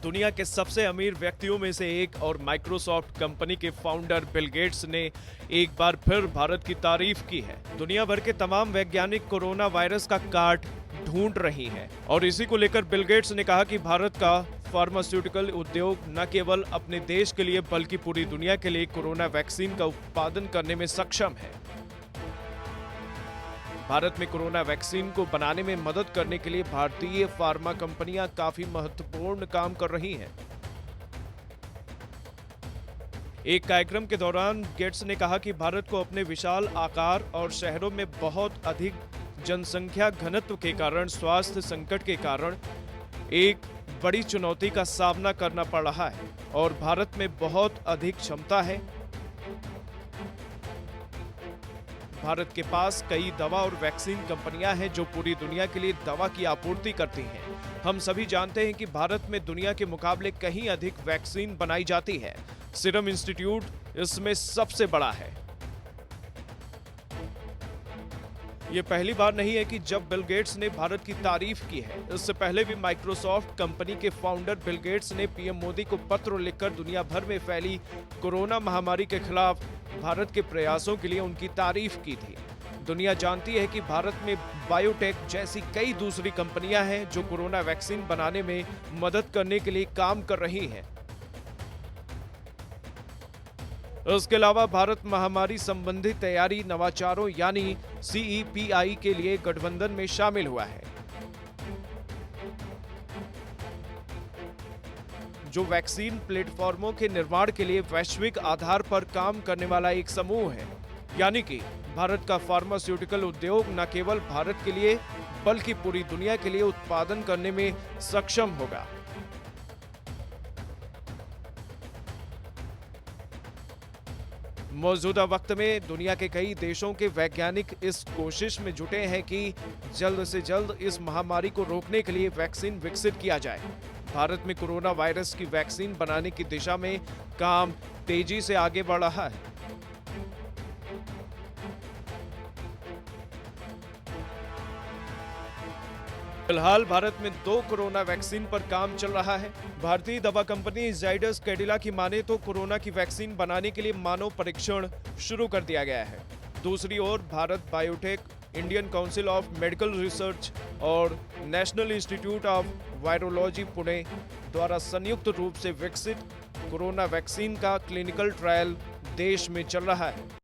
दुनिया के सबसे अमीर व्यक्तियों में से एक और माइक्रोसॉफ्ट कंपनी के फाउंडर बिल गेट्स ने एक बार फिर भारत की तारीफ की है। दुनिया भर के तमाम वैज्ञानिक कोरोना वायरस का काट ढूंढ रही हैं और इसी को लेकर बिल गेट्स ने कहा कि भारत का फार्मास्यूटिकल उद्योग न केवल अपने देश के लिए बल्कि पूरी दुनिया के लिए कोरोना वैक्सीन का उत्पादन करने में सक्षम है। भारत में कोरोना वैक्सीन को बनाने में मदद करने के लिए भारतीय फार्मा कंपनियां काफी महत्वपूर्ण काम कर रही हैं। एक कार्यक्रम के दौरान गेट्स ने कहा कि भारत को अपने विशाल आकार और शहरों में बहुत अधिक जनसंख्या घनत्व के कारण स्वास्थ्य संकट के कारण एक बड़ी चुनौती का सामना करना पड़ रहा है और भारत में बहुत अधिक क्षमता है। भारत के पास कई दवा और वैक्सीन कंपनियां हैं जो पूरी दुनिया के लिए दवा की आपूर्ति करती हैं। हम सभी जानते हैं कि भारत में दुनिया के मुकाबले कहीं अधिक वैक्सीन बनाई जाती है। सीरम इंस्टीट्यूट इसमें सबसे बड़ा है। ये पहली बार नहीं है कि जब बिल गेट्स ने भारत की तारीफ की है। इससे पहले भी माइक्रोसॉफ्ट कंपनी के फाउंडर बिल गेट्स ने पीएम मोदी को पत्र लिखकर दुनिया भर में फैली कोरोना महामारी के खिलाफ भारत के प्रयासों के लिए उनकी तारीफ की थी। दुनिया जानती है कि भारत में बायोटेक जैसी कई दूसरी कंपनियां हैं जो कोरोना वैक्सीन बनाने में मदद करने के लिए काम कर रही हैं। इसके अलावा भारत महामारी संबंधी तैयारी नवाचारों यानी CEPI के लिए गठबंधन में शामिल हुआ है, जो वैक्सीन प्लेटफॉर्मों के निर्माण के लिए वैश्विक आधार पर काम करने वाला एक समूह है। यानी कि भारत का फार्मास्यूटिकल उद्योग न केवल भारत के लिए बल्कि पूरी दुनिया के लिए उत्पादन करने में सक्षम होगा। मौजूदा वक्त में दुनिया के कई देशों के वैज्ञानिक इस कोशिश में जुटे हैं कि जल्द से जल्द इस महामारी को रोकने के लिए वैक्सीन विकसित किया जाए। भारत में कोरोना वायरस की वैक्सीन बनाने की दिशा में काम तेजी से आगे बढ़ रहा है। फिलहाल भारत में 2 कोरोना वैक्सीन पर काम चल रहा है। भारतीय दवा कंपनी जाइडस कैडिला की माने तो कोरोना की वैक्सीन बनाने के लिए मानव परीक्षण शुरू कर दिया गया है। दूसरी ओर Bharat biotech, Indian Council of Medical Research और National Institute of Virology Pune द्वारा संयुक्त रूप से विकसित कोरोना वैक्सीन का क्लिनिकल ट्रायल देश में चल रहा है।